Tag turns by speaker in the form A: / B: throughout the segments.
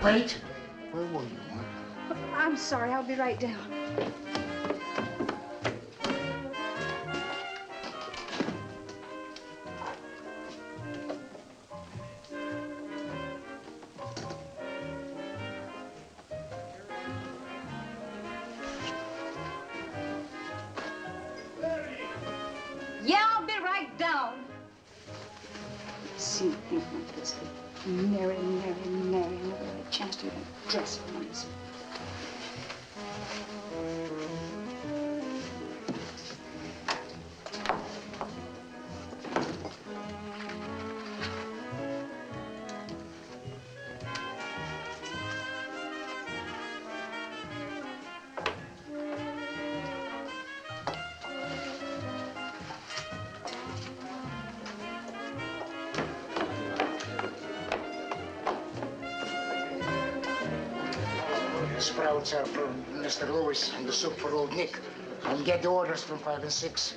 A: Wait. Where were you?
B: I'm sorry. I'll be right down. Yeah, I'll be right down. See, you want this. Mary, Mary, Mary. I never had a chance to even dress for once.
A: The sprouts are for Mr. Lewis and the soup for old Nick. And get the orders from 5 and 6.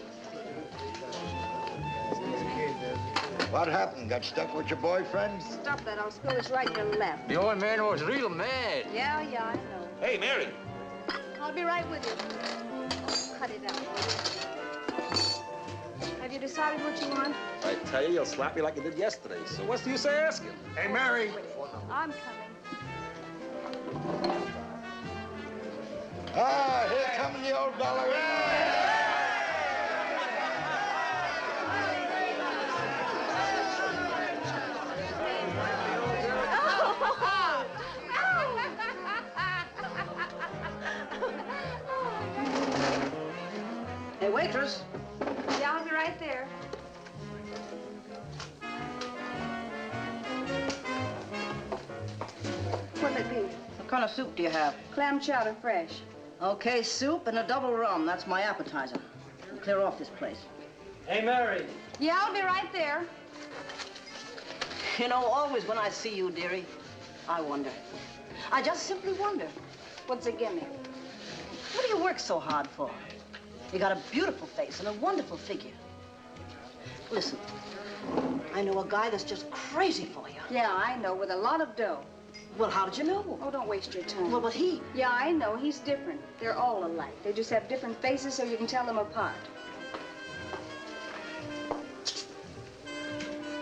C: What happened? Got stuck with your boyfriend?
B: Stop that. I'll spill this right to your left.
D: The old man was real mad.
B: Yeah, I know.
E: Hey, Mary.
B: I'll be right with you. Oh, cut it out. Have you decided what you want?
E: I tell you, you'll slap me like you did yesterday. So what's the use of asking?
A: Hey, Mary.
B: I'm coming.
C: Ah, here comes the old ballerina.
F: Hey, waitress.
B: Yeah, I'll be right there. What'll it be?
F: What kind of soup do you have?
B: Clam chowder fresh.
F: Okay, soup and a double rum. That's my appetizer. Clear off this place.
D: Hey, Mary.
B: Yeah, I'll be right there.
F: You know, always when I see you, dearie, I wonder. I just simply wonder.
B: What's it give me?
F: What do you work so hard for? You got a beautiful face and a wonderful figure. Listen, I know a guy that's just crazy for you.
B: Yeah, I know, with a lot of dough.
F: Well, how did you know?
B: Oh, don't waste your time.
F: Well, but he...
B: Yeah, I know. He's different. They're all alike. They just have different faces so you can tell them apart.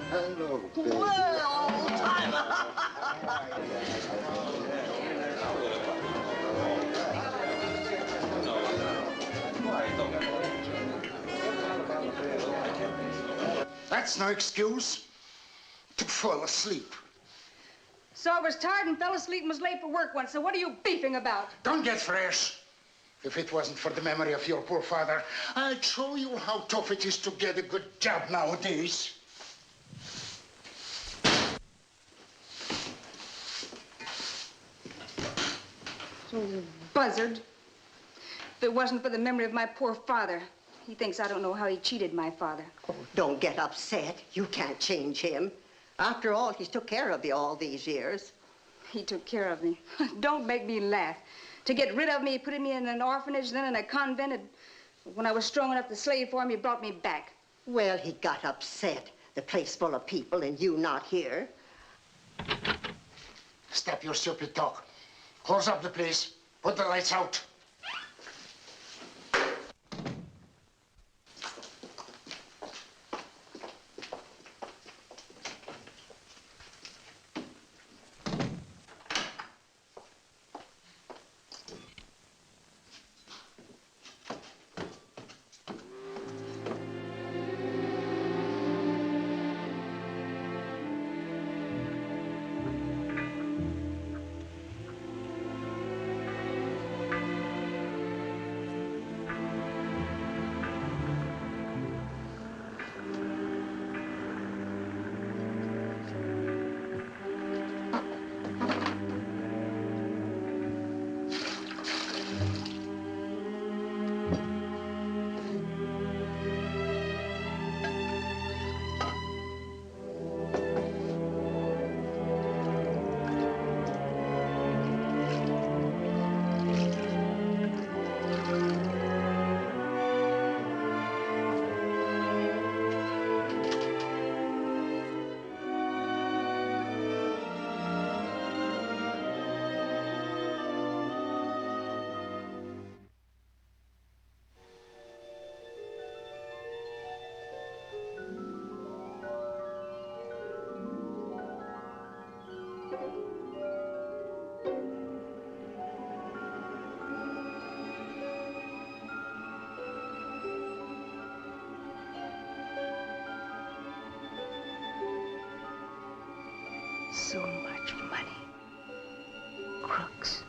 C: Hello, baby.
F: Well, old timer.
A: That's no excuse to fall asleep.
B: So I was tired and fell asleep and was late for work once. So what are you beefing about?
A: Don't get fresh. If it wasn't for the memory of your poor father, I'd show you how tough it is to get a good job nowadays.
B: So buzzard. If it wasn't for the memory of my poor father, he thinks I don't know how he cheated my father.
G: Oh, don't get upset. You can't change him. After all, he's took care of you all these years.
B: He took care of me. Don't make me laugh. To get rid of me, he put me in an orphanage, then in a convent, and when I was strong enough to slave for him, he brought me back.
G: Well, he got upset. The place full of people and you not here.
A: Stop your stupid talk. Close up the place. Put the lights out.
B: So much money. Crooks.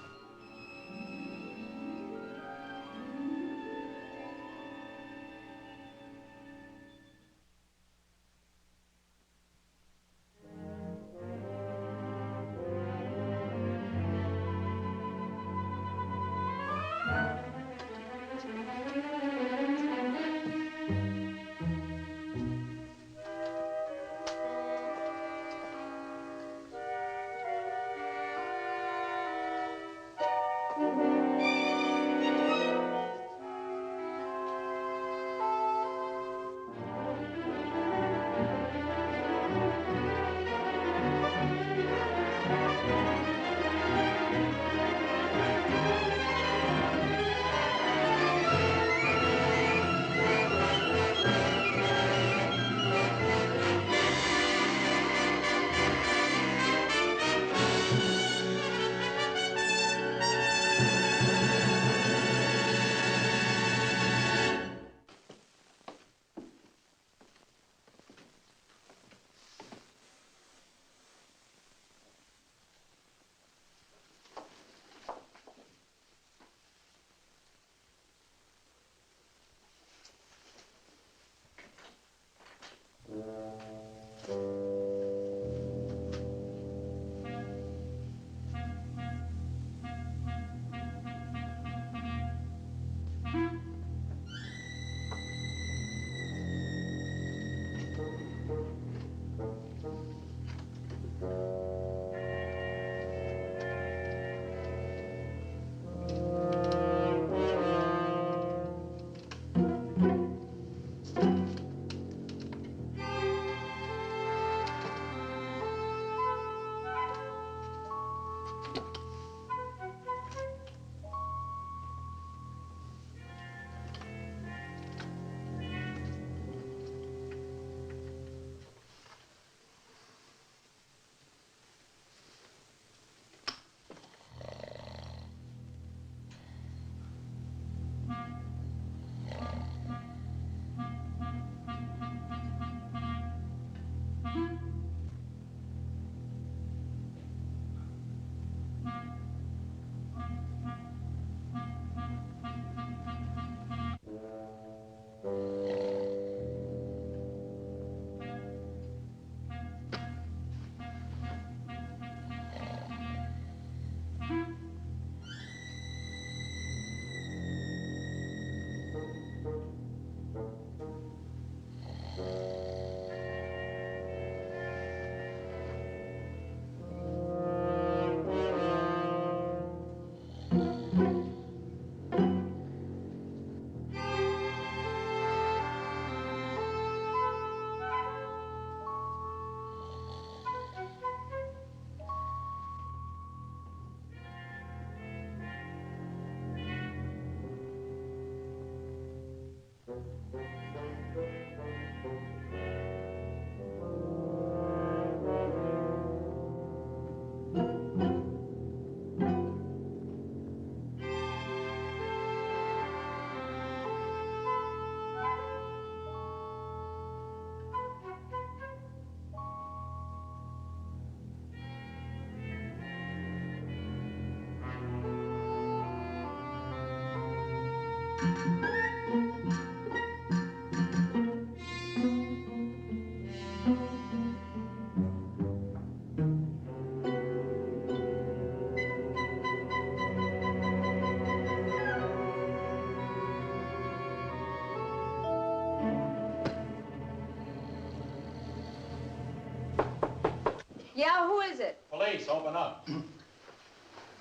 B: Yeah, who is it?
D: Police, open up.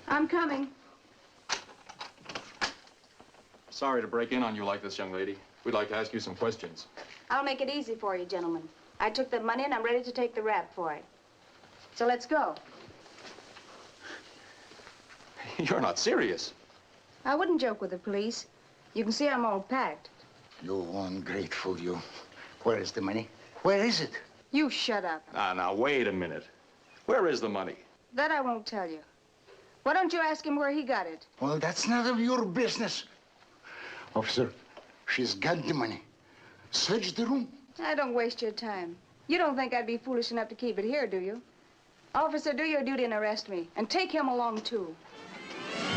B: I'm coming.
H: Sorry to break in on you like this, young lady. We'd like to ask you some questions.
B: I'll make it easy for you, gentlemen. I took the money and I'm ready to take the rap for it. So let's go.
H: You're not serious.
B: I wouldn't joke with the police. You can see I'm all packed.
A: You ungrateful, you. Where is the money? Where is it?
B: You shut up.
H: Now, wait a minute. Where is the money?
B: That I won't tell you. Why don't you ask him where he got it?
A: Well, that's none of your business. Officer, she's got the money. Search the room.
B: Don't waste your time. You don't think I'd be foolish enough to keep it here, do you? Officer, do your duty and arrest me. And take him along, too.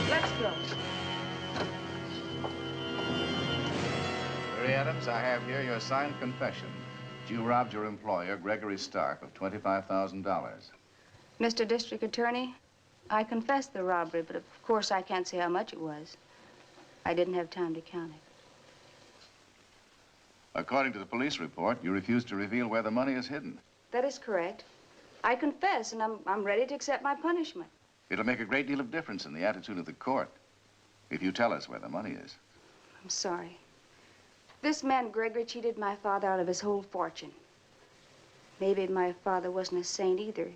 B: Let's go.
I: Mary Adams, I have here your signed confession that you robbed your employer, Gregory Stark, of $25,000.
B: Mr. District Attorney, I confess the robbery, but of course I can't say how much it was. I didn't have time to count it.
I: According to the police report, you refused to reveal where the money is hidden.
B: That is correct. I confess, and I'm ready to accept my punishment.
I: It'll make a great deal of difference in the attitude of the court if you tell us where the money is.
B: I'm sorry. This man, Gregory, cheated my father out of his whole fortune. Maybe my father wasn't a saint either.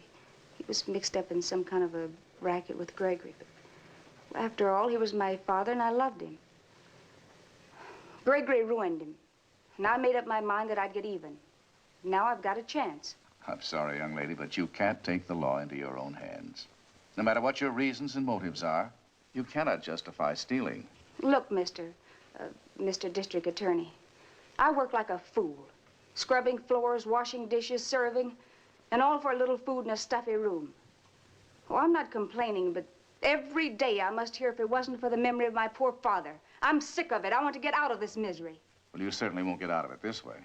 B: He was mixed up in some kind of a racket with Gregory. But after all, he was my father, and I loved him. Gregory ruined him. And I made up my mind that I'd get even. Now I've got a chance.
I: I'm sorry, young lady, but you can't take the law into your own hands. No matter what your reasons and motives are, you cannot justify stealing.
B: Look, Mr. District Attorney, I work like a fool. Scrubbing floors, washing dishes, serving, and all for a little food in a stuffy room. Oh, I'm not complaining, but every day I must hear if it wasn't for the memory of my poor father. I'm sick of it. I want to get out of this misery.
I: Well, you certainly won't get out of it this way.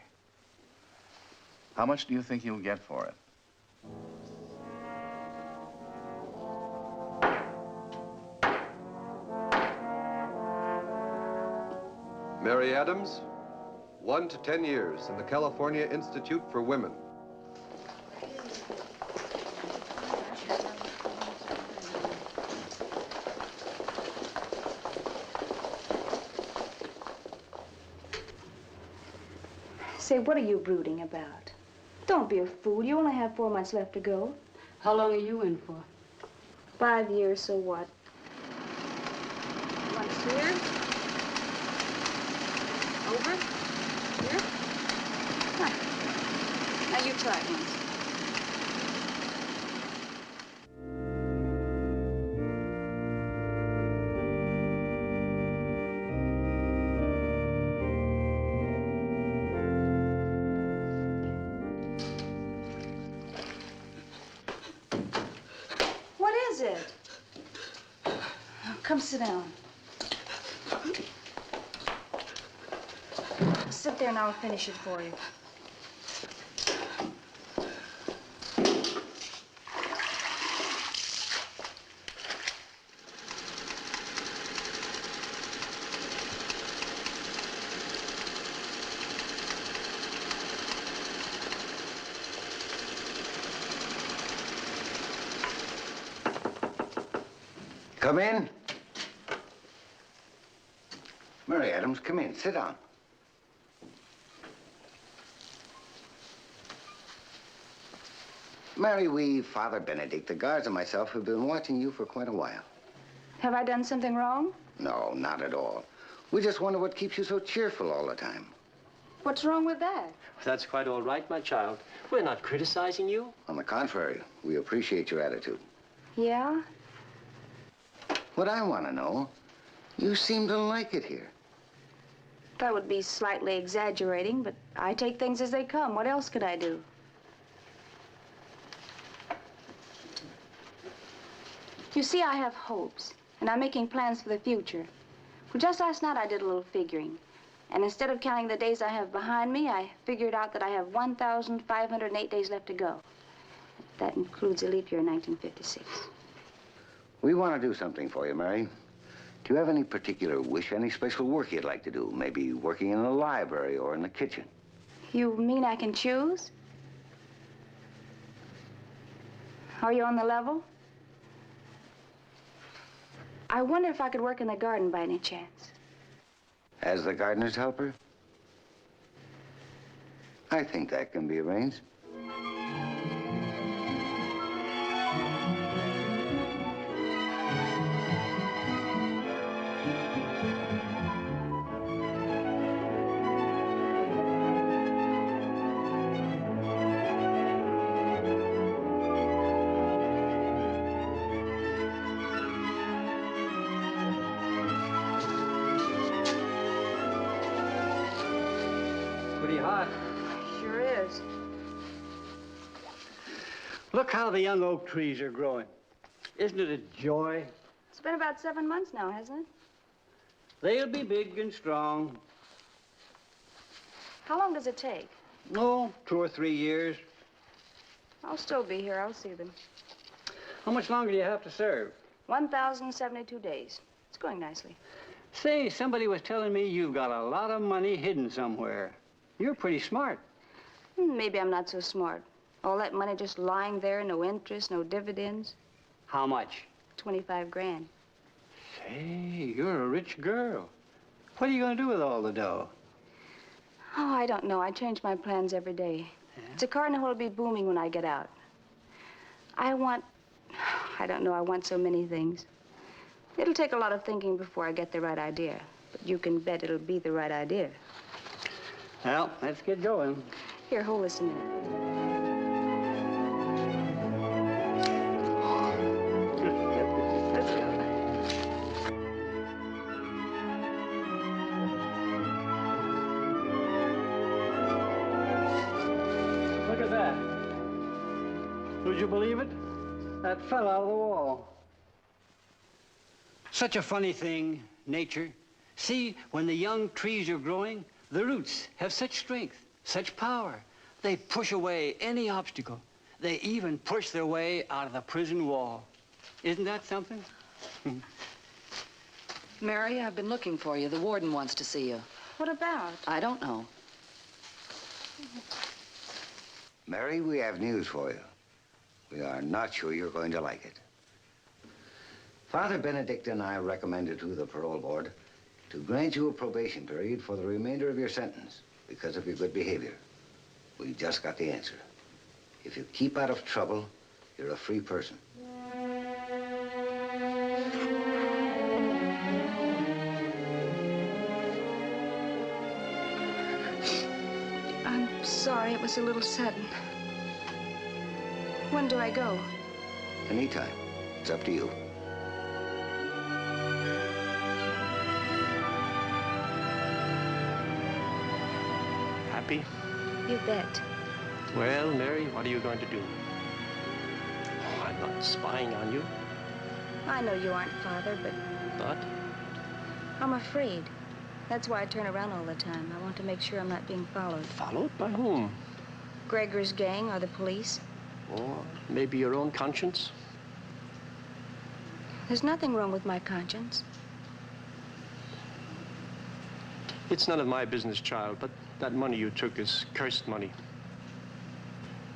I: How much do you think you'll get for it?
J: Mary Adams, 1 to 10 years in the California Institute for Women.
B: Say, what are you brooding about? Don't be a fool. You only have 4 months left to go.
K: How long are you in for?
B: 5 years, so what? Once here. Over. Here. Right. Now you try it once. Come sit down. Sit there and I'll finish it for you.
C: Come in. Mary Adams, come in. Sit down. Mary, we, Father Benedict, the guards, and myself have been watching you for quite a while.
B: Have I done something wrong?
C: No, not at all. We just wonder what keeps you so cheerful all the time.
B: What's wrong with that?
D: That's quite all right, my child. We're not criticizing you.
C: On the contrary, we appreciate your attitude.
B: Yeah?
C: What I want to know, you seem to like it here.
B: That would be slightly exaggerating, but I take things as they come. What else could I do? You see, I have hopes, and I'm making plans for the future. Well, just last night I did a little figuring, and instead of counting the days I have behind me, I figured out that I have 1,508 days left to go. That includes a leap year in 1956.
C: We want to do something for you, Mary. Do you have any particular wish, any special work you'd like to do? Maybe working in the library or in the kitchen?
B: You mean I can choose? Are you on the level? I wonder if I could work in the garden by any chance.
C: As the gardener's helper? I think that can be arranged.
D: Pretty hot.
B: Sure is.
L: Look how the young oak trees are growing. Isn't it a joy?
B: It's been about 7 months now, hasn't it?
L: They'll be big and strong.
B: How long does it take?
L: Oh, 2 or 3 years.
B: I'll still be here. I'll see them.
L: How much longer do you have to serve?
B: 1,072 days. It's going nicely.
L: Say, somebody was telling me you've got a lot of money hidden somewhere. You're pretty smart.
B: Maybe I'm not so smart. All that money just lying there, no interest, no dividends.
L: How much?
B: 25 grand.
L: Say, you're a rich girl. What are you going to do with all the dough?
B: Oh, I don't know. I change my plans every day. Yeah? It's a cardinal who'll be booming when I get out. I don't know, I want so many things. It'll take a lot of thinking before I get the right idea. But you can bet it'll be the right idea.
L: Well, let's get going.
B: Here, hold this a minute. Let's go.
L: Look at that. Would you believe it? That fell out of the wall. Such a funny thing, nature. See, when the young trees are growing, the roots have such strength, such power. They push away any obstacle. They even push their way out of the prison wall. Isn't that something?
M: Mary, I've been looking for you. The warden wants to see you.
B: What about?
M: I don't know.
C: Mary, we have news for you. We are not sure you're going to like it. Father Benedict and I recommended to the parole board to grant you a probation period for the remainder of your sentence because of your good behavior. We just got the answer. If you keep out of trouble, you're a free person.
B: I'm sorry, it was a little sudden. When do I go?
C: Anytime. It's up to you.
D: Happy?
B: You bet.
D: Well, Mary, what are you going to do? Oh, I'm not spying on you.
B: I know you aren't, Father, but
D: But?
B: I'm afraid. That's why I turn around all the time. I want to make sure I'm not being followed.
D: Followed by whom?
B: Gregor's gang or the police.
D: Or maybe your own conscience?
B: There's nothing wrong with my conscience.
D: It's none of my business, child, but that money you took is cursed money.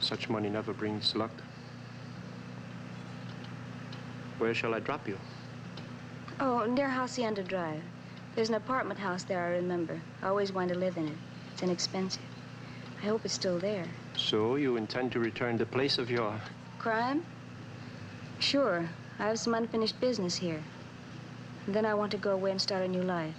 D: Such money never brings luck. Where shall I drop you?
B: Oh, near Hacienda Drive. There's an apartment house there, I remember. I always wanted to live in it. It's inexpensive. I hope it's still there.
D: So you intend to return the place of your...
B: Crime? Sure. I have some unfinished business here. And then I want to go away and start a new life.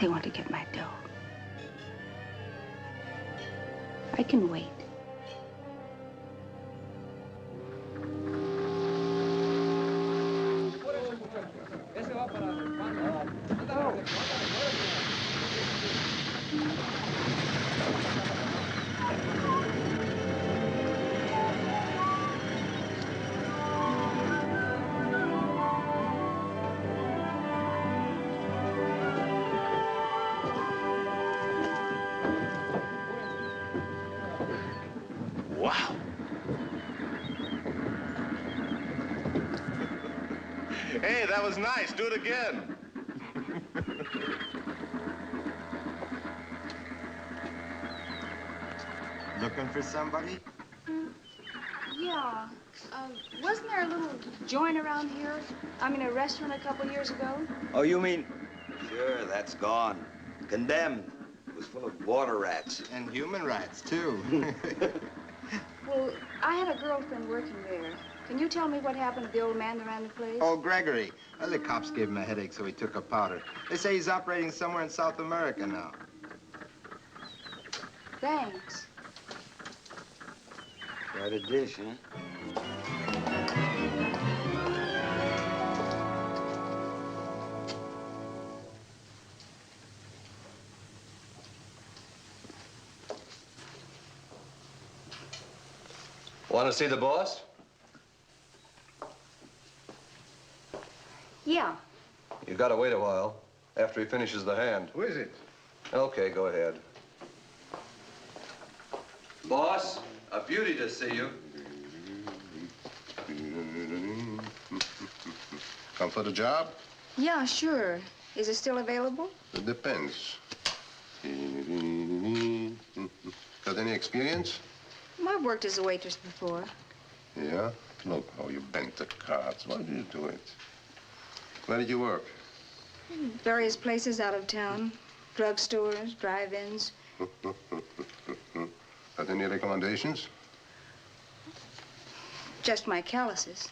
B: They want to get my dough. I can wait.
N: Wow.
O: Hey, that was nice. Do it again.
N: Looking for somebody?
B: Yeah. Wasn't there a little joint around here? I mean, a restaurant a couple years ago?
N: Oh, you mean? Sure, that's gone. Condemned. It was full of water rats.
P: And human rats, too.
B: Well, I had a girlfriend working there. Can you tell me what happened to the old man that ran the place?
P: Oh, Gregory. Well, the cops gave him a headache, so he took a powder. They say he's operating somewhere in South America now.
B: Thanks.
N: Quite a dish, huh?
J: Want to see the boss?
B: Yeah.
J: You gotta wait a while after he finishes the hand.
A: Who is it?
J: Okay, go ahead. Boss, a beauty to see you.
O: Come for the job?
B: Yeah, sure. Is it still available?
O: It depends. Got any experience?
B: I've worked as a waitress before.
O: Yeah? Look how you bent the cards. Why did you do it? Where did you work?
B: Various places out of town. Drugstores, drive-ins.
O: Got any recommendations?
B: Just my calluses.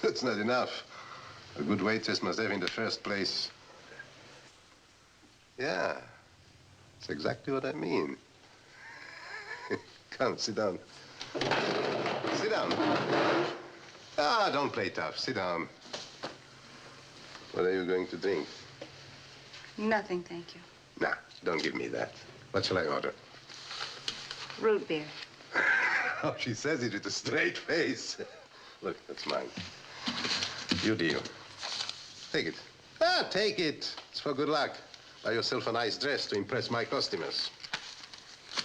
O: That's not enough. A good waitress must have in the first place. Yeah, that's exactly what I mean. Come, sit down. Sit down. Ah, don't play tough. Sit down. What are you going to drink?
B: Nothing, thank you.
O: Nah, don't give me that. What shall I order?
B: Root beer.
O: Oh, she says it with a straight face. Look, that's mine. You deal. Take it. Ah, take it. It's for good luck. Buy yourself a nice dress to impress my customers.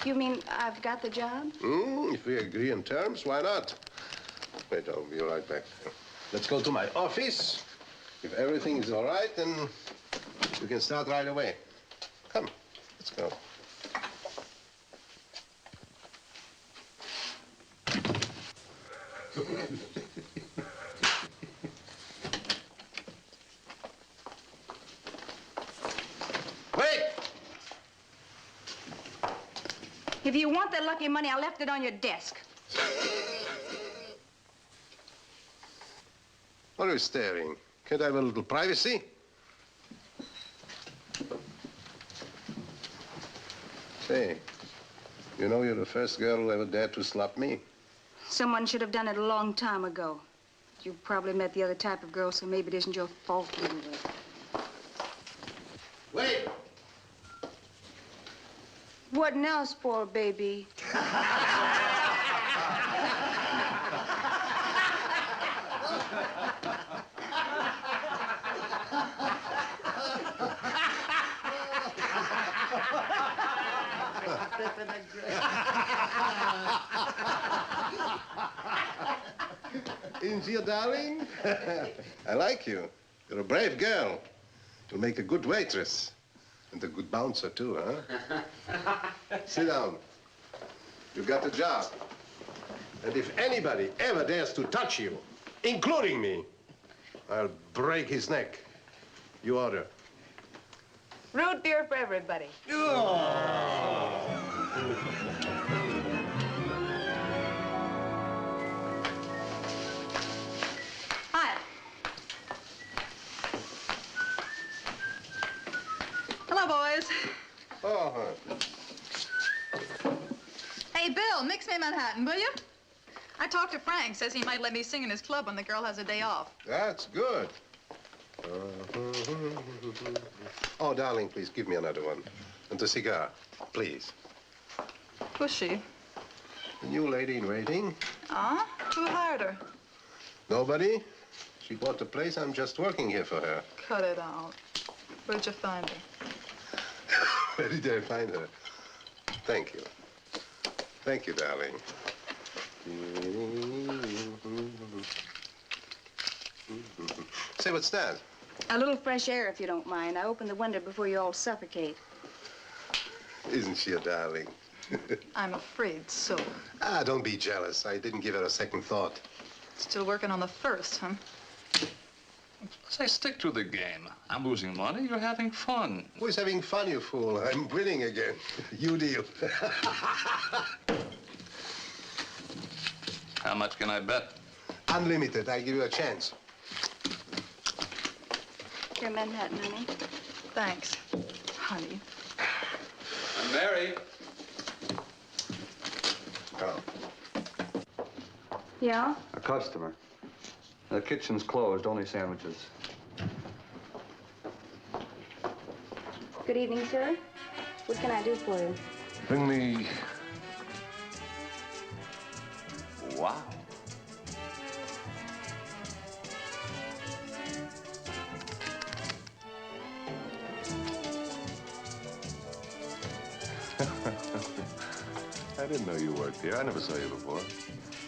B: You mean I've got the job?
O: If we agree on terms, why not? Wait, I'll be right back. Let's go to my office. If everything is all right, then we can start right away. Come, let's go.
B: Wait! If you want that lucky money, I left it on your desk.
O: What are you staring? Can't I have a little privacy? Say, you know you're the first girl who ever dared to slap me.
B: Someone should have done it a long time ago. You probably met the other type of girl, so maybe it isn't your fault anyway.
O: Wait!
B: What now, spoiled baby?
O: Isn't she a darling? I like you. You're a brave girl. You'll make a good waitress. And a good bouncer, too, huh? Sit down. You got the job. And if anybody ever dares to touch you, including me, I'll break his neck. You order.
M: Root beer for everybody. Hi. Hello, boys.
O: Oh,
Q: Hey, Bill, mix me a Manhattan, will you? I talked to Frank. Says he might let me sing in his club when the girl has a day off.
O: that's good. Oh, darling, please give me another one. And a cigar, please.
Q: Who's she?
O: The new lady in waiting.
Q: Ah? Who hired her?
O: Nobody. She bought the place. I'm just working here for her.
Q: Cut it out. Where'd you find her?
O: Where did I find her? Thank you. Thank you, darling. Say, what's that?
B: A little fresh air, if you don't mind. I opened the window before you all suffocate.
O: Isn't she a darling?
Q: I'm afraid so.
O: Ah, don't be jealous. I didn't give her a second thought.
Q: Still working on the first, huh?
H: Say, stick to the game. I'm losing money, you're having fun.
O: Who's having fun, you fool? I'm winning again. You deal.
H: How much can I bet?
O: Unlimited. I give you a chance.
B: Your Manhattan, honey.
Q: Thanks, honey.
H: I'm Mary.
O: Come.
B: Yeah?
J: A customer. The kitchen's closed, only sandwiches.
B: Good evening, sir. What can I do for you?
R: Bring me... Wow. I didn't know you worked here. I never saw you before.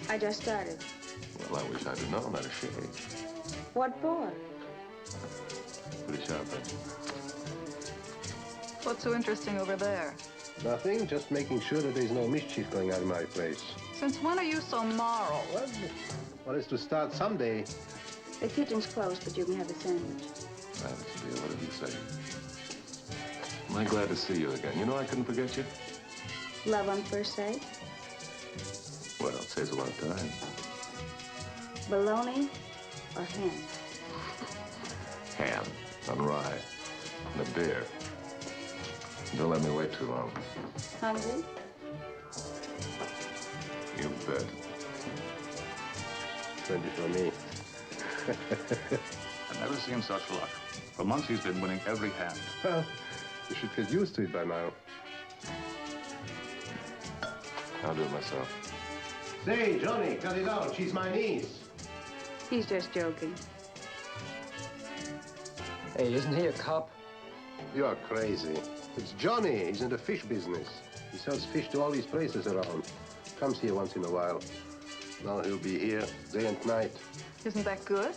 B: I just started.
R: Well, I wish I'd have known. I'd have shaved.
B: What for?
R: Pretty sharp, eh?
Q: What's so interesting over there?
O: Nothing. Just making sure that there's no mischief going on in my place.
Q: Since when are you so moral?
O: Well, it's to start someday.
B: The kitchen's closed, but you can have a sandwich.
R: That's the deal. What did he say? Am I glad to see you again? You know I couldn't forget you.
B: Love on first sight?
R: Well, it saves a lot of time.
B: Bologna or ham?
R: Ham and rye and a beer. Don't let me wait too long.
B: Hungry?
R: You bet.
O: Plenty for me.
H: I've never seen such luck. For months, he's been winning every hand.
O: Well, you should get used to it by now.
R: I'll do it myself.
O: Say, Johnny, cut it out. She's my niece.
B: He's just joking.
L: Hey, isn't he a cop?
O: You're crazy. It's Johnny. He's in the fish business. He sells fish to all these places around. Comes here once in a while. Now he'll be here day and night.
Q: Isn't that good?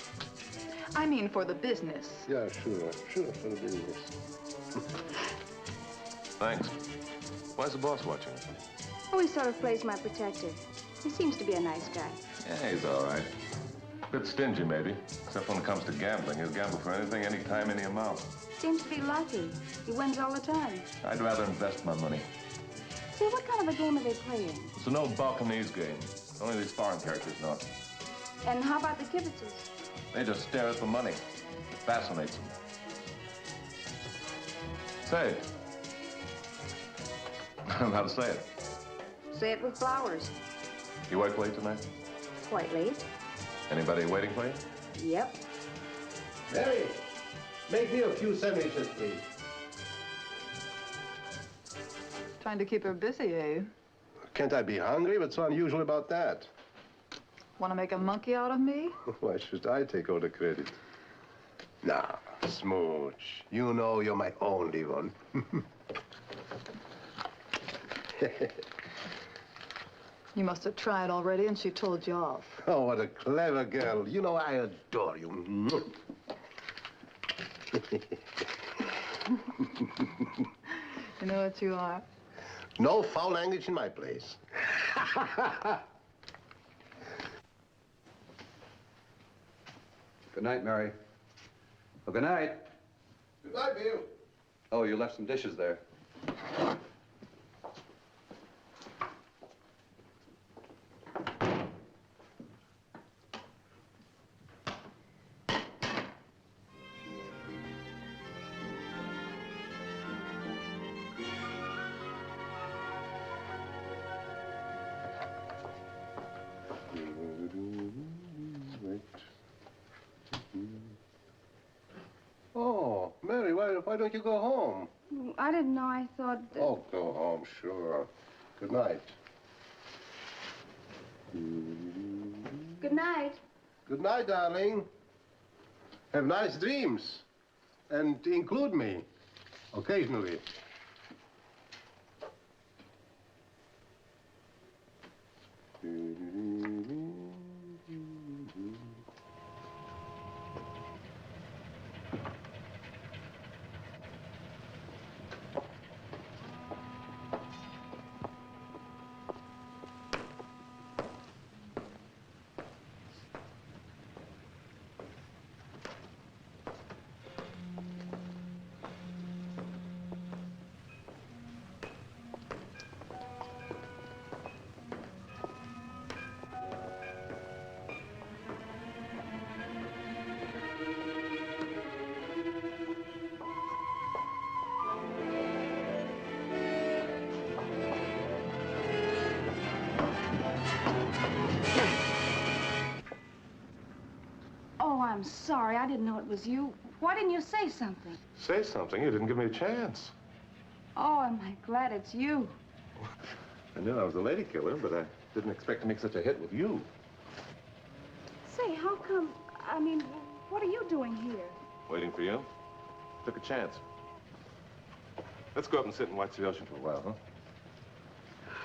Q: I mean for the business.
O: Yeah, sure for the business.
R: Thanks. Why's the boss watching?
B: Oh, he sort of plays my protector. He seems to be a nice guy.
R: Yeah, he's all right. Bit stingy, maybe. Except when it comes to gambling. He'll gamble for anything, anytime, any amount.
B: Seems to be lucky. He wins all the time.
R: I'd rather invest my money.
B: Say, what kind of a game are they playing?
R: It's an old Balkanese game. Only these foreign characters know it.
B: And how about the kibitzers?
R: They just stare at the money. It fascinates them. Say it. I don't know how to say it.
B: Say it with flowers.
R: You work late tonight?
B: Quite late.
R: Anybody waiting for you?
B: Yep.
O: Mary, make me a few sandwiches, please.
Q: Trying to keep her busy, eh?
O: Can't I be hungry? What's so unusual about that?
Q: Want to make a monkey out of me?
O: Why should I take all the credit? Nah, Smooch. You know you're my only one.
Q: You must have tried already and she told you off.
O: Oh, what a clever girl. You know I adore you.
Q: You know what you are?
O: No foul language in my place.
J: Good night, Mary. Well, good night.
O: Good night, Bill.
J: Oh, you left some dishes there.
O: Oh, Mary, why don't you go home?
B: I didn't know. I thought that...
O: Oh, go home, sure. Good night.
B: Good night.
O: Good night, darling. Have nice dreams. And include me, occasionally.
B: I'm sorry. I didn't know it was you. Why didn't you say something?
R: Say something. You didn't give me a chance.
B: Oh, am I glad it's you.
R: I knew I was a lady killer, but I didn't expect to make such a hit with you.
B: Say, how come... I mean, what are you doing here?
R: Waiting for you. Took a chance. Let's go up and sit and watch the ocean for a while, huh?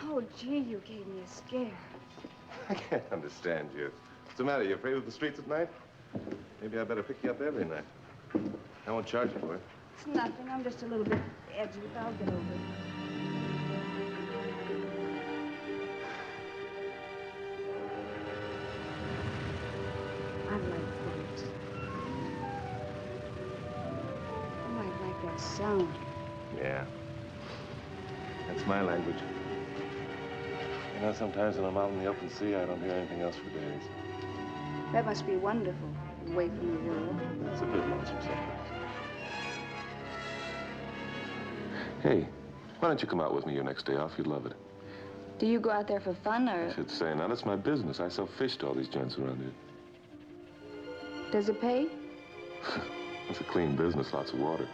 B: Oh, gee, you gave me a scare.
R: I can't understand you. What's the matter? You afraid of the streets at night? Maybe I better pick you up every night. I won't charge you for it.
B: It's nothing. I'm just a little bit edgy, but I'll get over it. I like birds. Oh, I like that sound.
R: Yeah. That's my language. You know, sometimes when I'm out in the open sea, I don't hear anything else for days.
B: That must be wonderful, away from the world.
R: It's a bit lonesome sometimes. Hey, why don't you come out with me your next day off? You'd love it.
B: Do you go out there for fun, or...
R: I should say, now that's my business. I sell fish to all these gents around here.
B: Does it pay?
R: It's a clean business, lots of water.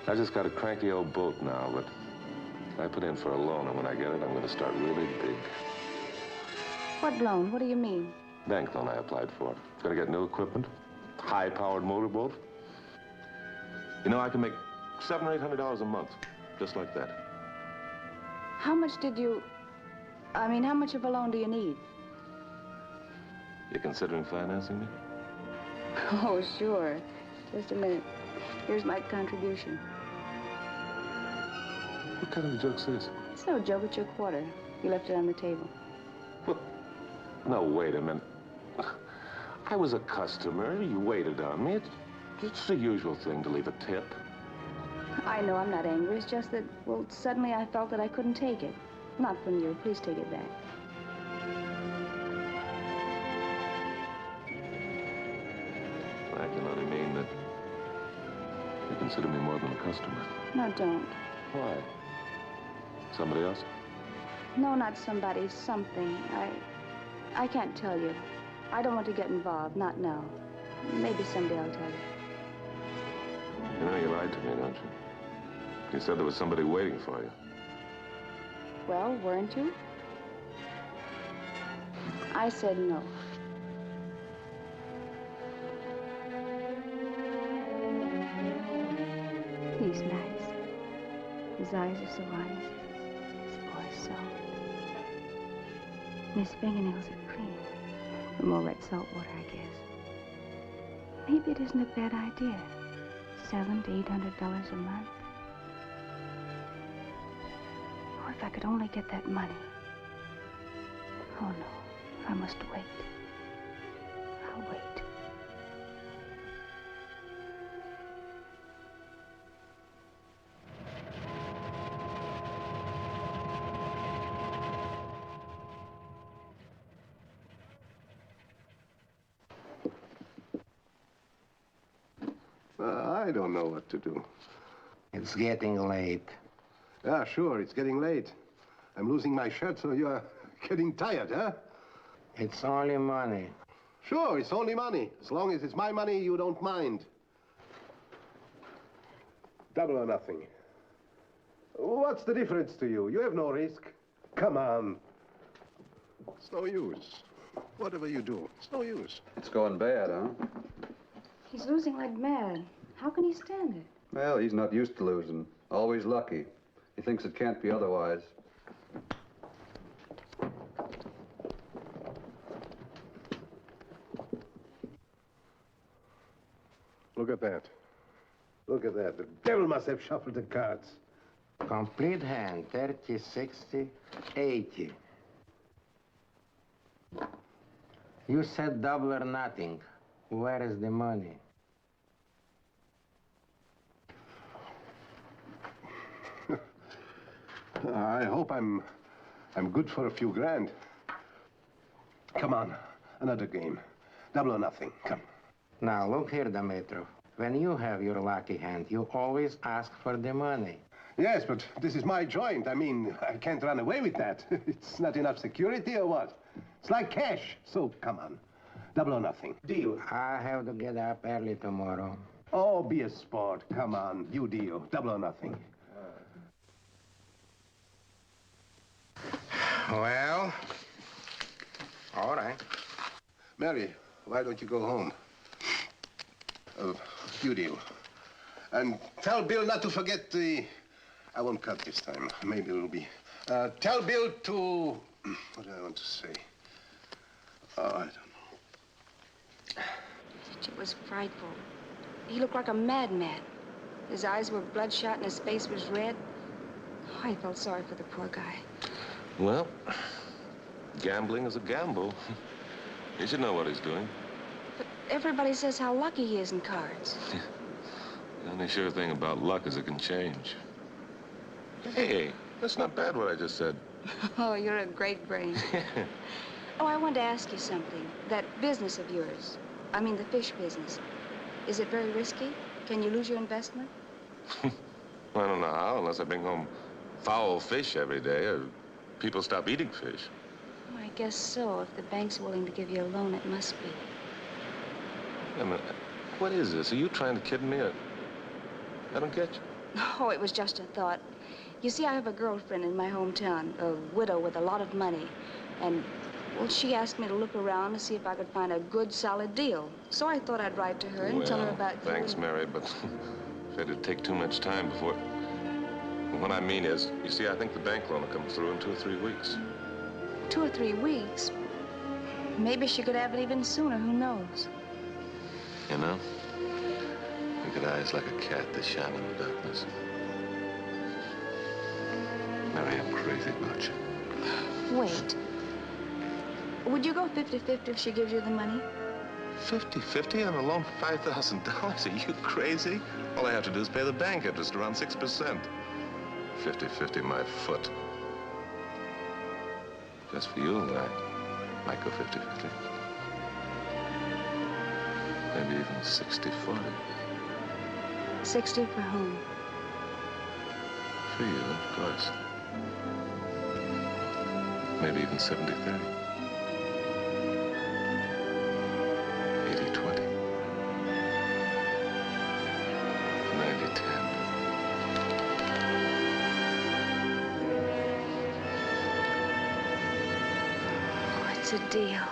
R: I just got a cranky old boat now, but I put in for a loan, and when I get it, I'm going to start really big.
B: What loan? What do you mean?
R: Bank loan I applied for. Got to get new equipment, high-powered motorboat. You know, I can make $700 or $800 a month, just like that.
B: How much did you... I mean, how much of a loan do you need?
R: You considering financing me?
B: Oh, sure. Just a minute. Here's my contribution.
R: What kind of a joke's this?
B: It's no joke, it's your quarter. You left it on the table.
R: Well, no, wait a minute. I was a customer. You waited on me. It's the usual thing to leave a tip.
B: I know I'm not angry. It's just that, well, suddenly I felt that I couldn't take it. Not from you. Please take it back.
R: I can only mean that you consider me more than a customer.
B: No, don't.
R: Why? Somebody else?
B: No, not somebody, something. I can't tell you. I don't want to get involved, not now. Maybe someday I'll tell you.
R: You know, you lied to me, don't you? You said there was somebody waiting for you.
B: Well, weren't you? I said no. He's nice. His eyes are so honest. His voice soft. And his fingernails are clean. From all that salt water, I guess. Maybe it isn't a bad idea. $700 to $800 a month. Oh, if I could only get that money. Oh, no. I must wait. I'll wait.
O: I don't know what to do.
C: It's getting late.
O: Yeah, sure, it's getting late. I'm losing my shirt, so you're getting tired, huh?
C: It's only money.
O: Sure, it's only money. As long as it's my money, you don't mind. Double or nothing. What's the difference to you? You have no risk. Come on. It's no use. Whatever you do, it's no use.
J: It's going bad, huh?
B: He's losing like mad. How can he stand it?
J: Well, he's not used to losing. Always lucky. He thinks it can't be otherwise.
O: Look at that. Look at that. The devil must have shuffled the cards.
C: Complete hand, 30, 60, 80. You said double or nothing. Where is the money?
O: I hope I'm good for a few grand. Come on, another game. Double or nothing, come.
C: Now, look here, Dimitrov. When you have your lucky hand, you always ask for the money.
O: Yes, but this is my joint. I mean, I can't run away with that. It's not enough security or what? It's like cash. So, come on. Double or nothing. Deal.
C: I have to get up early tomorrow.
O: Oh, be a sport. Come on. You deal. Double or nothing.
C: Well, all right.
O: Mary, why don't you go home? You deal. And tell Bill not to forget the... I won't cut this time. Maybe it'll be... tell Bill to... What do I want to say? Oh, I don't know.
B: It was frightful. He looked like a madman. His eyes were bloodshot and his face was red. Oh, I felt sorry for the poor guy.
R: Well, gambling is a gamble. He should know what he's doing.
B: But everybody says how lucky he is in cards.
R: The only sure thing about luck is it can change. Hey, that's not bad what I just said.
B: Oh, you're a great brain. Oh, I wanted to ask you something. That business of yours, I mean the fish business, is it very risky? Can you lose your investment?
R: I don't know how, unless I bring home foul fish every day, or people stop eating fish.
B: Oh, I guess so. If the bank's willing to give you a loan, it must be.
R: I mean, what is this? Are you trying to kid me? I don't get you.
B: Oh, it was just a thought. You see, I have a girlfriend in my hometown, a widow with a lot of money. And, well, she asked me to look around to see if I could find a good, solid deal. So I thought I'd write to her and tell her about you.
R: Thanks, Mary, but it'd take too much time before... What I mean is, you see, I think the bank loan will come through in 2 or 3 weeks.
B: 2 or 3 weeks? Maybe she could have it even sooner, who knows?
R: You know? You got eyes like a cat that shine in the darkness. Mary, I'm crazy about you.
B: Wait. Would you go 50-50 if she gives you the money?
R: 50-50 on a loan for $5,000? Are you crazy? All I have to do is pay the bank interest around 6%. 50-50 my foot. Just for you, I might go 50-50. Maybe even 60-40.
B: 60 for whom?
R: For you, of course. Maybe even 70-30. 80-20. 90-10.
B: Oh, it's a deal.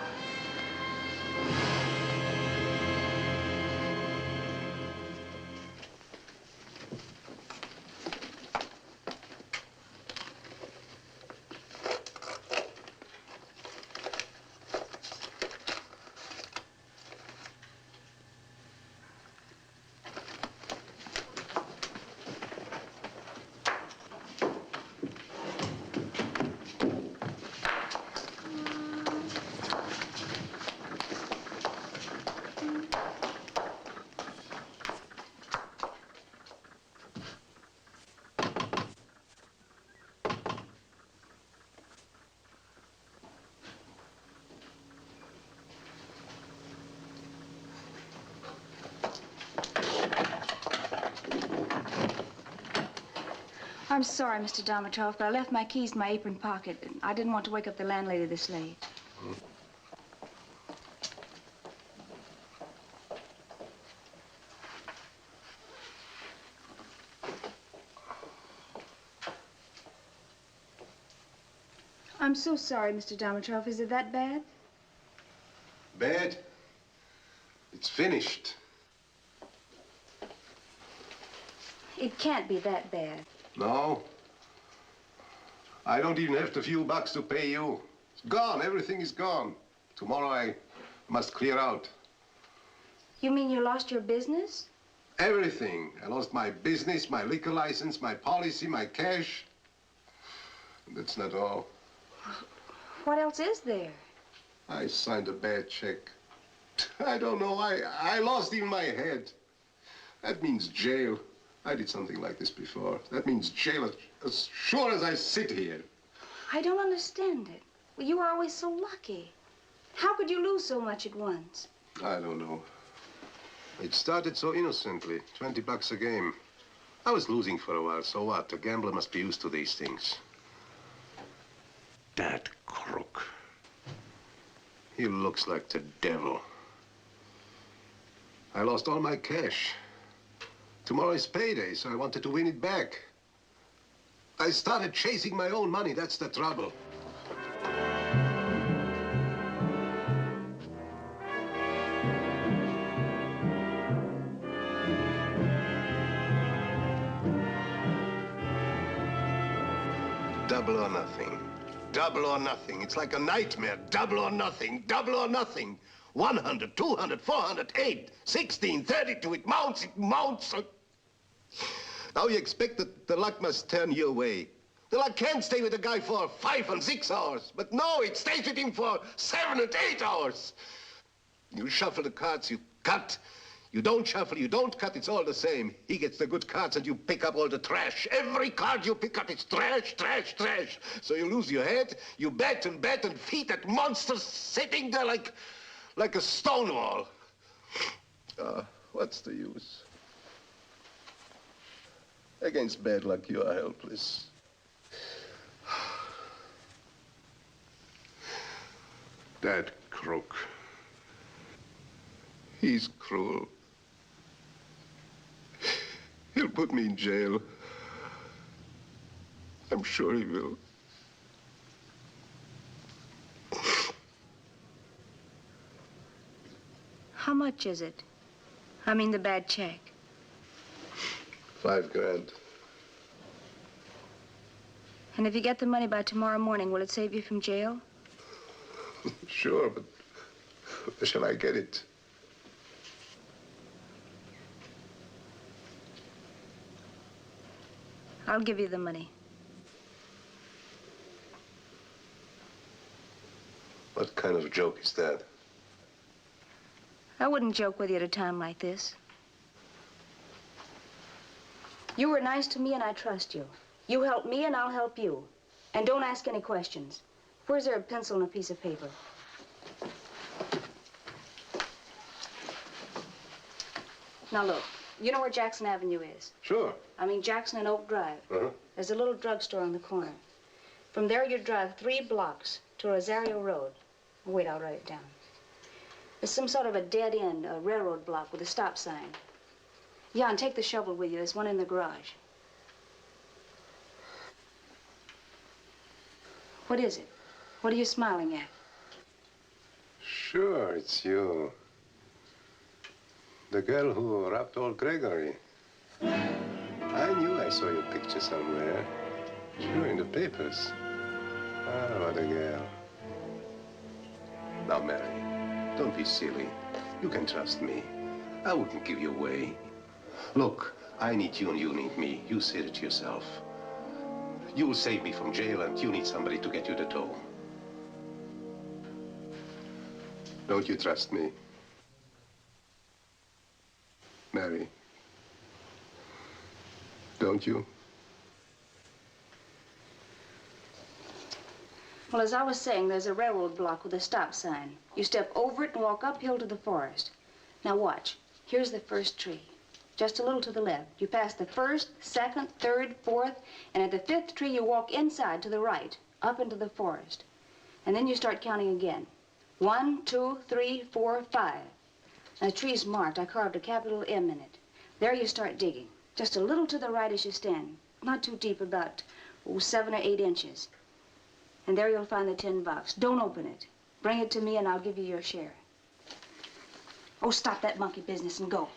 B: I'm sorry, Mr. Dimitrov, but I left my keys in my apron pocket, and I didn't want to wake up the landlady this late. I'm so sorry, Mr. Dimitrov. Is it that bad?
O: Bad? It's finished.
B: It can't be that bad.
O: No. I don't even have the few bucks to pay you. It's gone. Everything is gone. Tomorrow I must clear out.
B: You mean you lost your business?
O: Everything. I lost my business, my liquor license, my policy, my cash. And that's not all.
B: What else is there?
O: I signed a bad check. I don't know. I lost even my head. That means jail. I did something like this before. That means jail as sure as I sit here.
B: I don't understand it. Well, you were always so lucky. How could you lose so much at once?
O: I don't know. It started so innocently, 20 bucks a game. I was losing for a while, so what? A gambler must be used to these things. That crook. He looks like the devil. I lost all my cash. Tomorrow is payday, so I wanted to win it back. I started chasing my own money. That's the trouble. Double or nothing. Double or nothing. It's like a nightmare. Double or nothing. Double or nothing. 100, 200, 400, 8, 16, 32. It mounts, it mounts. Now you expect that the luck must turn your way. The luck can't stay with a guy for 5 and 6 hours. But no, it stays with him for 7 and 8 hours. You shuffle the cards, you cut. You don't shuffle, you don't cut, it's all the same. He gets the good cards and you pick up all the trash. Every card you pick up is trash, trash, trash. So you lose your head, you bet and feed that monster sitting there like a stone wall. What's the use? Against bad luck, you are helpless. That crook. He's cruel. He'll put me in jail. I'm sure he will.
B: How much is it? I mean the bad check.
O: 5 grand.
B: And if you get the money by tomorrow morning, will it save you from jail?
O: Sure, but where shall I get it?
B: I'll give you the money.
O: What kind of joke is that?
B: I wouldn't joke with you at a time like this. You were nice to me and I trust you. You help me and I'll help you. And don't ask any questions. Where's there a pencil and a piece of paper? Now look, you know where Jackson Avenue is?
O: Sure.
B: I mean Jackson and Oak Drive.
O: Uh-huh.
B: There's a little drugstore on the corner. From there you drive 3 blocks to Rosario Road. Wait, I'll write it down. There's some sort of a dead end, a railroad block with a stop sign. Yeah, and take the shovel with you. There's one in the garage. What is it? What are you smiling at?
O: Sure, it's you. The girl who robbed old Gregory. I knew I saw your picture somewhere. Sure, in the papers. Ah, what a girl. Now, Mary, don't be silly. You can trust me. I wouldn't give you away. Look, I need you and you need me. You said it yourself. You'll save me from jail and you need somebody to get you the dough. Don't you trust me? Mary, don't you?
B: Well, as I was saying, there's a railroad block with a stop sign. You step over it and walk uphill to the forest. Now watch. Here's the first tree. Just a little to the left. You pass the first, second, third, fourth, and at the 5th tree you walk inside to the right, up into the forest. And then you start counting again. 1, 2, 3, 4, 5. Now the tree's marked. I carved a capital M in it. There you start digging. Just a little to the right as you stand. Not too deep, about 7 or 8 inches. And there you'll find the tin box. Don't open it. Bring it to me and I'll give you your share. Oh, stop that monkey business and go.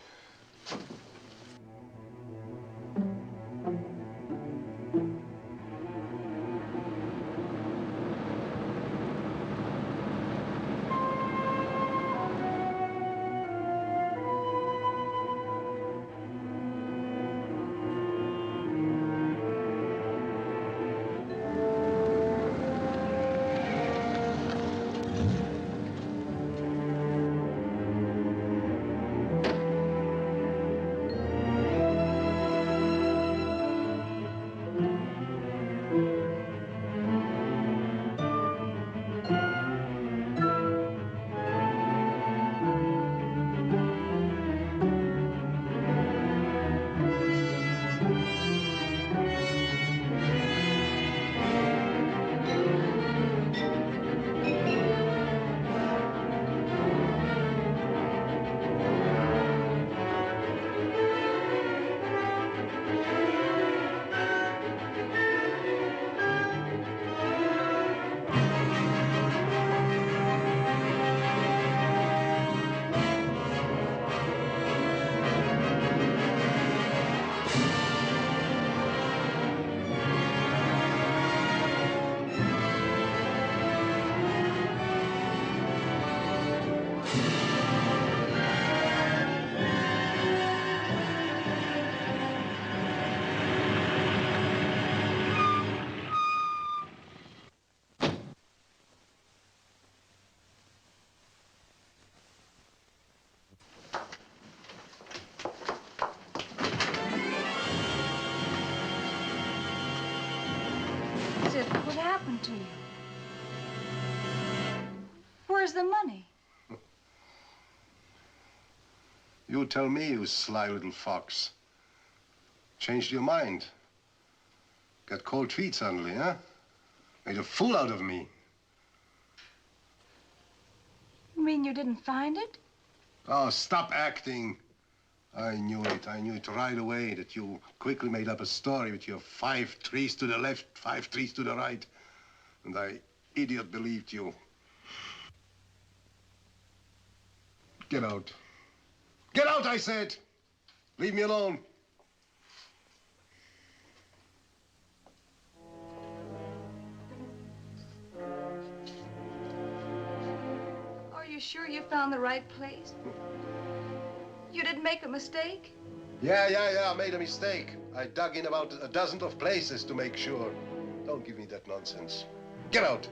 B: happened to you? Where's the money?
O: You tell me, you sly little fox. Changed your mind. Got cold feet suddenly, huh? Made a fool out of me.
B: You mean you didn't find it?
O: Oh, stop acting. I knew it. I knew it right away that you quickly made up a story with your 5 trees to the left, 5 trees to the right. And I, idiot, believed you. Get out. Get out, I said! Leave me alone.
B: Are you sure you found the right place? You didn't make a mistake?
O: Yeah, I made a mistake. I dug in about a dozen of places to make sure. Don't give me that nonsense. Get out!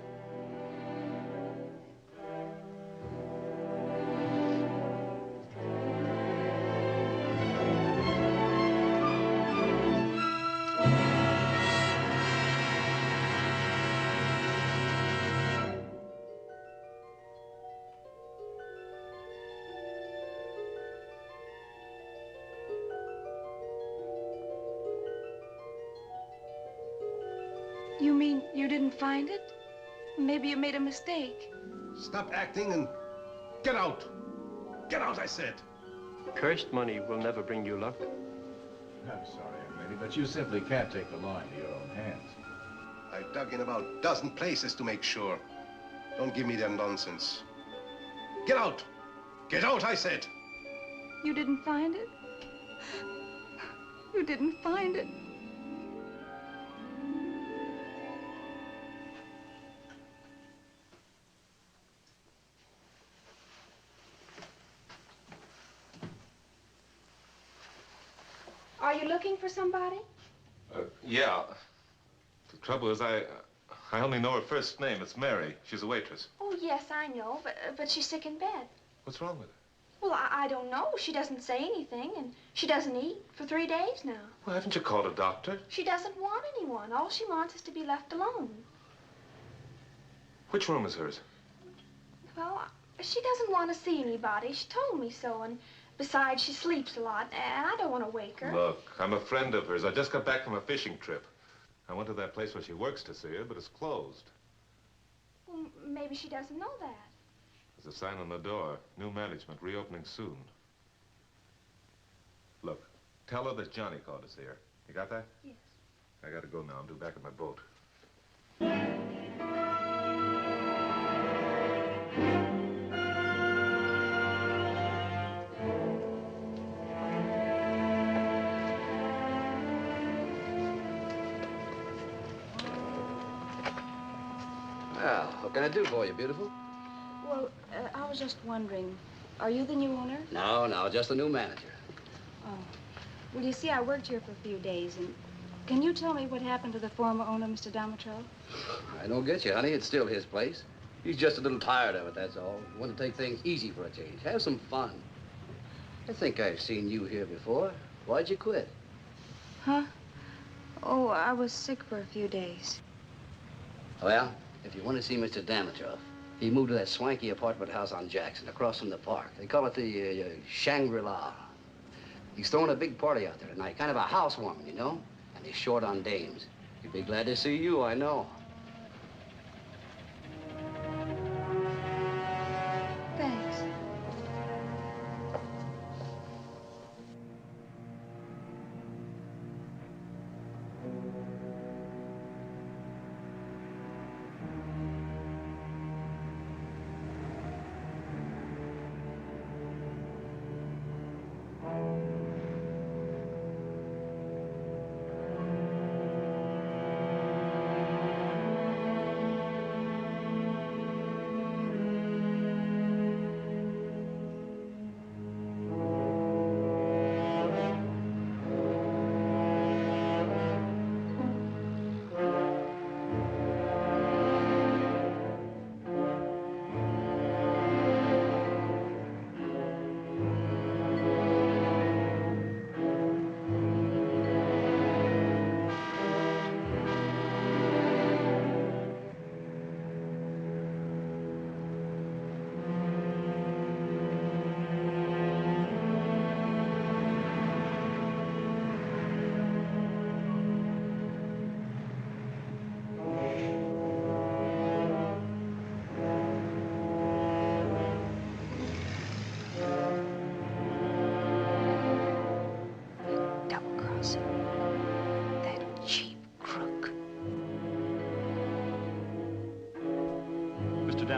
B: You mean you didn't find it? Maybe you made a mistake.
O: Stop acting and get out. Get out, I said.
D: Cursed money will never bring you luck.
I: I'm sorry, young lady, but you simply can't take the law into your own hands.
O: I dug in about a dozen places to make sure. Don't give me that nonsense. Get out! Get out, I said!
B: You didn't find it? You didn't find it? Are you looking for somebody?
R: Yeah. The trouble is, I only know her first name. It's Mary. She's a waitress.
B: Oh, yes, I know, but she's sick in bed.
R: What's wrong with her?
B: Well, I don't know. She doesn't say anything, and she doesn't eat for 3 days now.
R: Well, haven't you called a doctor?
B: She doesn't want anyone. All she wants is to be left alone.
R: Which room is hers?
B: Well, she doesn't want to see anybody. She told me so, and besides, she sleeps a lot, and I don't want to wake her.
R: Look, I'm a friend of hers. I just got back from a fishing trip. I went to that place where she works to see her, but it's closed.
B: Well, maybe she doesn't know that.
R: There's a sign on the door. New management, reopening soon. Look, tell her that Johnny called us here. You got that?
B: Yes.
R: I gotta go now. I'm due back at my boat.
S: Well, what can I do for you, beautiful?
B: Well, I was just wondering, are you the new owner?
S: No, just the new manager.
B: Oh. Well, you see, I worked here for a few days, and can you tell me what happened to the former owner, Mr. Damatrell?
S: I don't get you, honey. It's still his place. He's just a little tired of it, that's all. Want to take things easy for a change. Have some fun. I think I've seen you here before. Why'd you quit?
B: Huh? Oh, I was sick for a few days.
S: Well, if you want to see Mr. Damatrell, he moved to that swanky apartment house on Jackson, across from the park. They call it the Shangri-La. He's throwing a big party out there tonight, kind of a housewarming, you know? And he's short on dames. He'd be glad to see you, I know.
B: Thanks.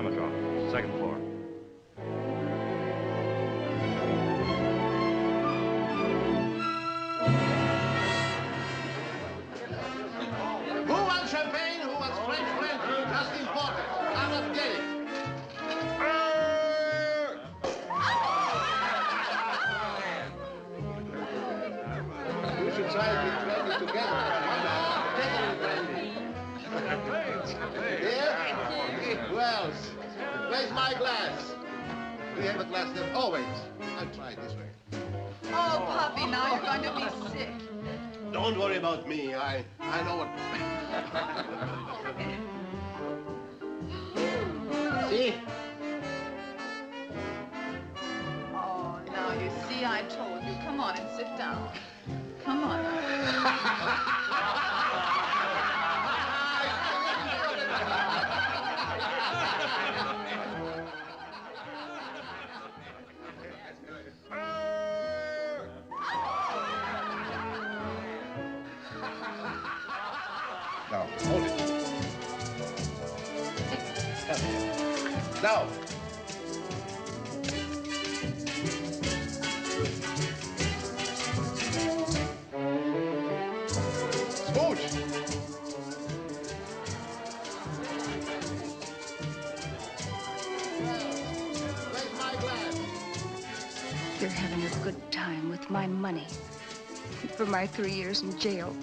T: Dimitrov, second floor.
O: Who wants champagne? Who wants French brandy? Just imported. I'm not getting. You should try to get brandy together. Here? Who else? Where's my glass? We have a glass there always. I'll try this way.
Q: Oh, puppy, now you're going to be sick.
O: Don't worry about me. I know what. See?
Q: Oh, now you see, I told you. Come on and sit down. Come on.
O: Now, hold it. Now. Smooch. Where's my glass?
B: You're having a good time with my money for my 3 years in jail.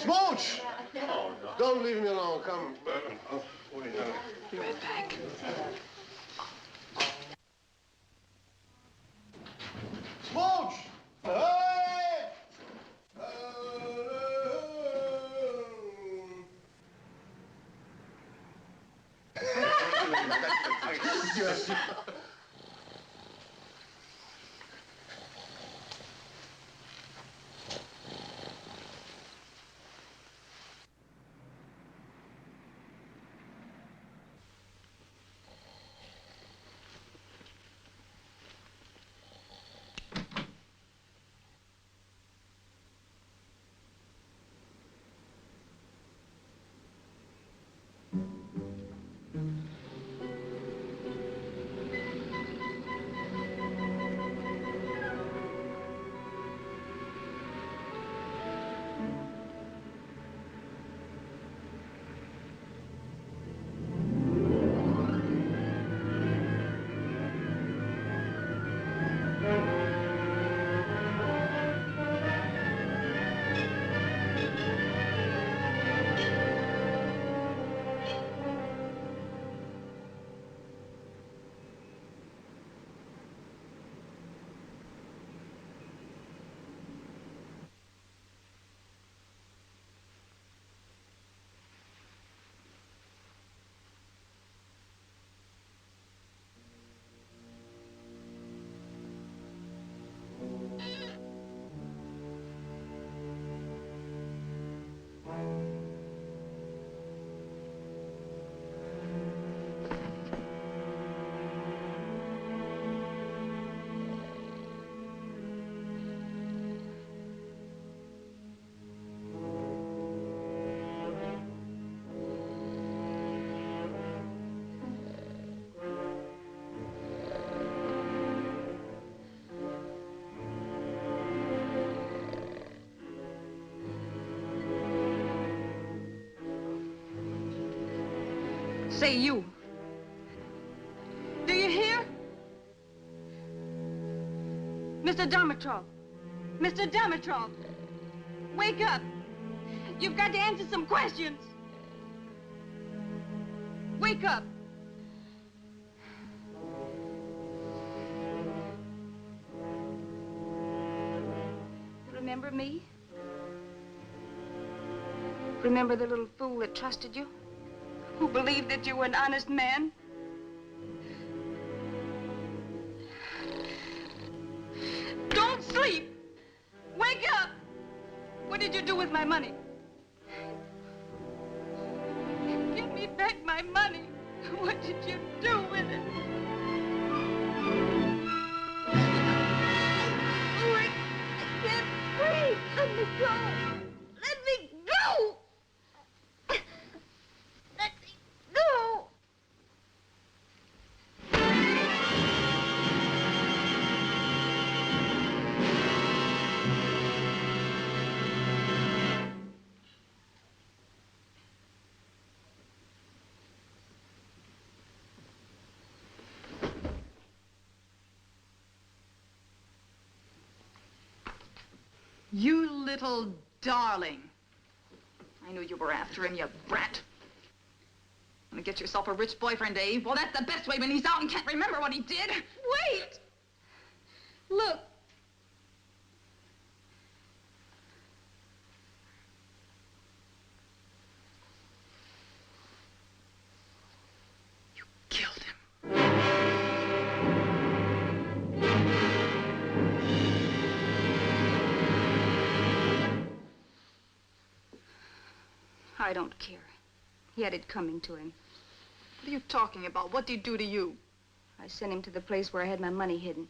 O: Smooch! Don't leave me alone. Come.
B: Be right back.
O: Smooch! Hey! Yes.
B: Say, you. Do you hear? Mr. Dimitrov. Mr. Dimitrov. Wake up. You've got to answer some questions. Wake up. Remember me? Remember the little fool that trusted you? Who believed that you were an honest man? Don't sleep! Wake up! What did you do with my money? Give me back my money. What did you do with it? Wake
Q: You little darling. I knew you were after him, you brat. Want to get yourself a rich boyfriend, eh? Well, that's the best way when he's out and can't remember what he did. Wait! Look. You killed him.
B: I don't care. He had it coming to him.
Q: What are you talking about? What did he do to you?
B: I sent him to the place where I had my money hidden.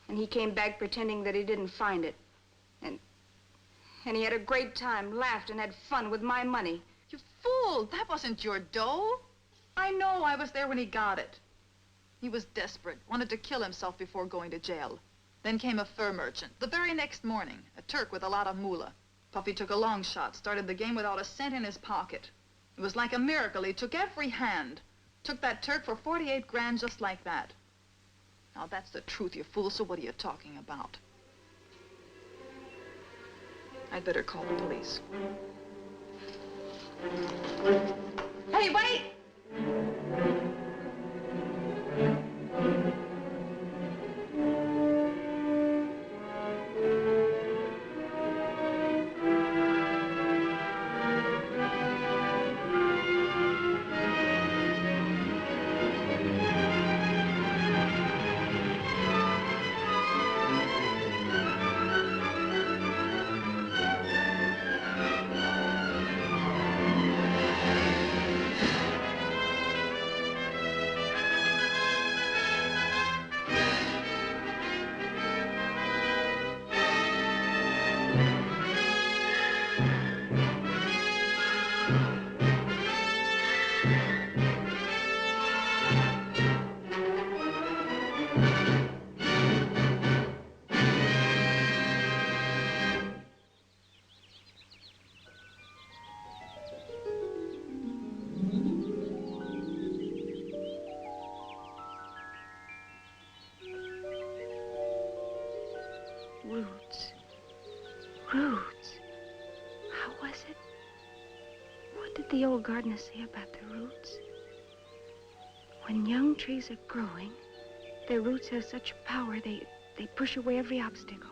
B: And he came back pretending that he didn't find it. And he had a great time, laughed and had fun with my money.
Q: You fool! That wasn't your dough. I know. I was there when he got it. He was desperate, wanted to kill himself before going to jail. Then came a fur merchant. The very next morning, a Turk with a lot of moolah. Puffy took a long shot, started the game without a cent in his pocket. It was like a miracle. He took every hand. Took that Turk for 48 grand just like that. Now, that's the truth, you fool, so what are you talking about? I'd better call the police. Hey, wait!
B: Roots. Roots. How was it? What did the old gardener say about the roots? When young trees are growing, their roots have such power, they push away every obstacle.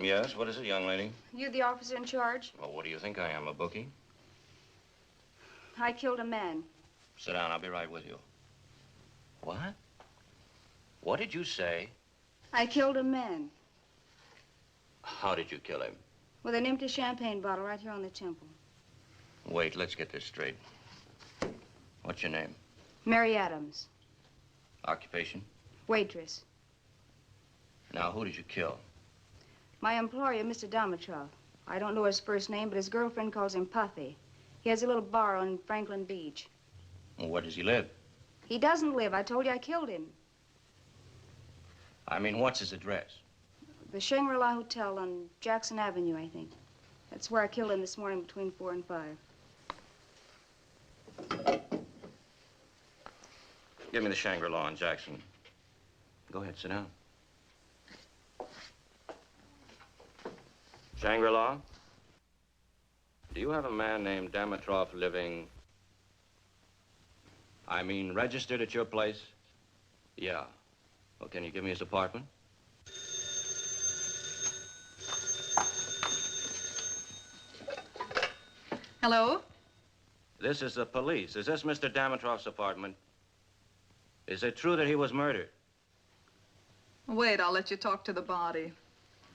T: Yes, what is it, young lady?
B: You the officer in charge?
T: Well, what do you think I am, a bookie?
B: I killed a man.
T: Sit down, I'll be right with you. What? What did you say?
B: I killed a man
T: How did you kill him?
B: with an empty champagne bottle right here on the temple.
T: Wait, let's get this straight. What's your name?
B: Mary Adams,
T: Occupation?
B: waitress.
T: Now, who did you kill?
B: My employer, Mr. Dimitrov. I don't know his first name, but his girlfriend calls him Puffy. He has a little bar on Franklin Beach.
T: Well, where does he live?
B: He doesn't live. I told you I killed him.
T: I mean, what's his address?
B: The Shangri-La Hotel on Jackson Avenue, I think. That's where I killed him this morning between 4 and 5.
T: Give me the Shangri-La on Jackson. Go ahead, sit down. Shangri-La? Do you have a man named Dimitrov living... I mean, registered at your place? Yeah. Well, can you give me his apartment?
Q: Hello?
T: This is the police. Is this Mr. Dimitrov's apartment? Is it true that he was murdered?
Q: Wait, I'll let you talk to the body.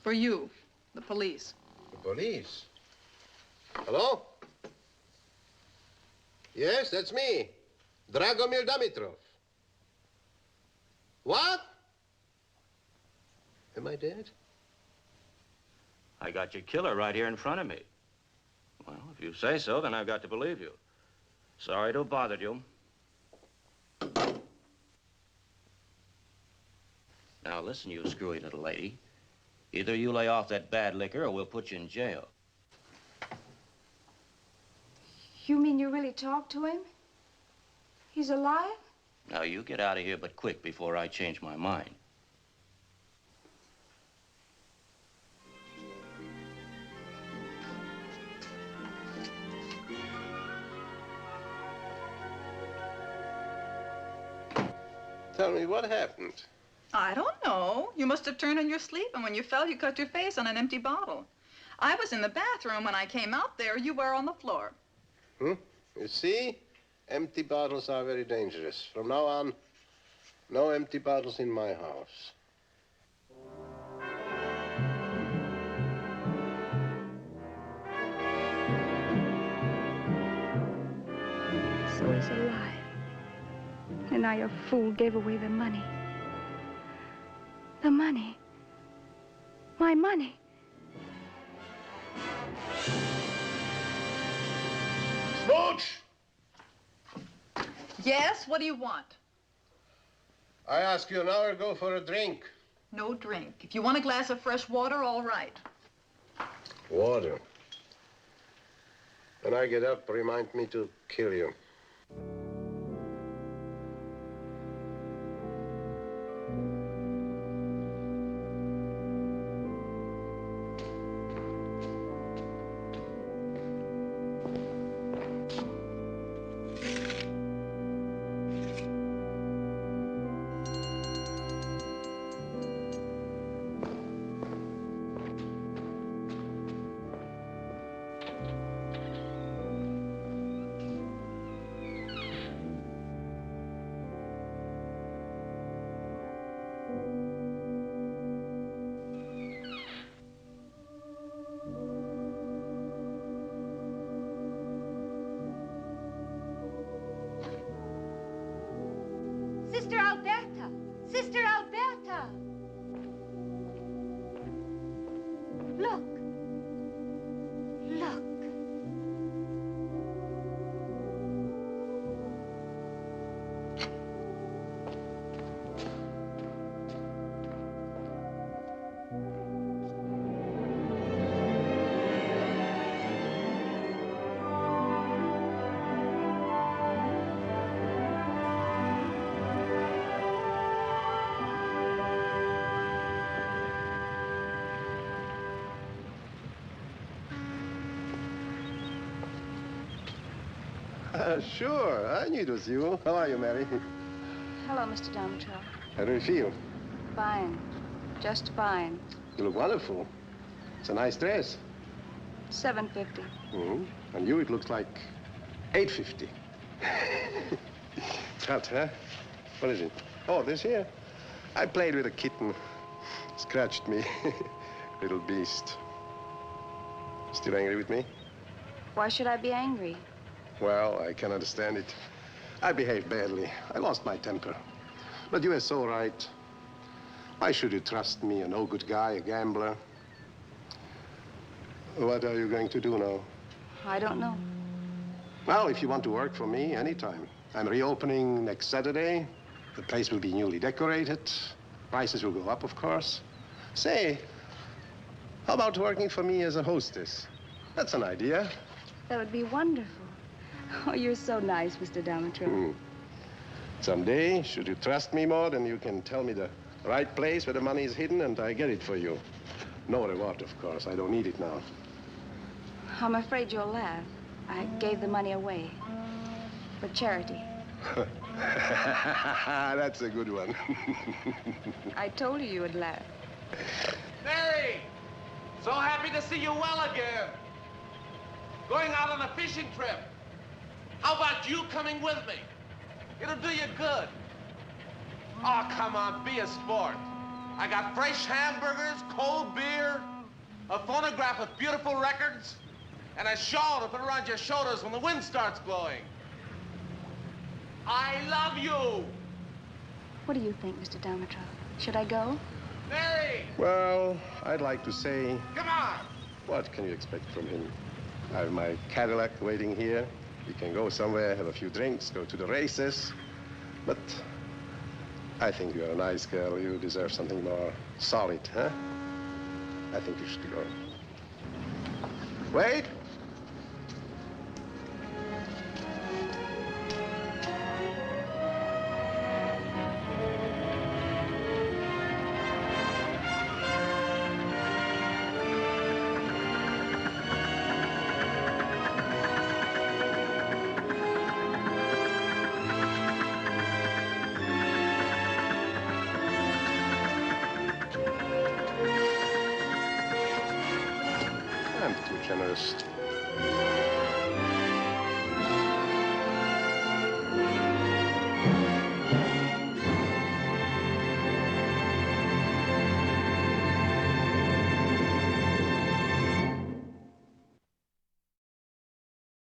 Q: For you, the police.
O: The police? Hello? Yes, that's me. Dragomir Dimitrov. What? Am I dead?
T: I got your killer right here in front of me. Well, if you say so, then I've got to believe you. Sorry to have bothered you. Now, listen, you screwy little lady. Either you lay off that bad liquor or we'll put you in jail.
B: You mean you really talked to him? He's alive?
T: Now, you get out of here, but quick, before I change my mind.
O: Tell me, what happened?
Q: I don't know. You must have turned in your sleep, and when you fell, you cut your face on an empty bottle. I was in the bathroom when I came out there. You were on the floor.
O: You see? Empty bottles are very dangerous. From now on, no empty bottles in my house.
B: So he's alive. And now your fool gave away the money. The money. My money.
O: Smooch!
Q: Yes? What do you want?
O: I asked you an hour ago for a drink.
Q: No drink. If you want a glass of fresh water, all right.
O: Water. When I get up, remind me to kill you.
B: Sister Alberta! Sister Alberta! Look. Look.
O: Sure. I knew it was you. How are you, Mary?
B: Hello, Mr. Dimitrov.
O: How do you feel?
B: Fine. Just fine.
O: You look wonderful. It's a nice dress.
B: $7.50.
O: Mm-hmm. On you, it looks like $8.50. Cut, huh? What is it? Oh, this here? I played with a kitten. Scratched me. Little beast. Still angry with me?
B: Why should I be angry?
O: Well, I can understand it. I behaved badly. I lost my temper. But you are so right. Why should you trust me, a no-good guy, a gambler? What are you going to do now?
B: I don't know.
O: Well, if you want to work for me, anytime. I'm reopening next Saturday. The place will be newly decorated. Prices will go up, of course. Say, how about working for me as a hostess? That's an idea.
B: That would be wonderful. Oh, you're so nice, Mr. Dimitrov.
O: Someday, should you trust me more, then you can tell me the right place where the money is hidden, and I get it for you. No reward, of course. I don't need it now.
B: I'm afraid you'll laugh. I gave the money away for charity.
O: That's a good one.
B: I told you would laugh.
U: Mary! So happy to see you well again. Going out on a fishing trip. How about you coming with me? It'll do you good. Oh, come on, be a sport. I got fresh hamburgers, cold beer, a phonograph with beautiful records, and a shawl to put around your shoulders when the wind starts blowing. I love you.
B: What do you think, Mr. Dimitrov? Should I go?
U: Mary!
O: Well, I'd like to say...
U: Come on!
O: What can you expect from him? I have my Cadillac waiting here. We can go somewhere, have a few drinks, go to the races. But I think you're a nice girl. You deserve something more solid, huh? I think you should go. Wait! I'm too generous.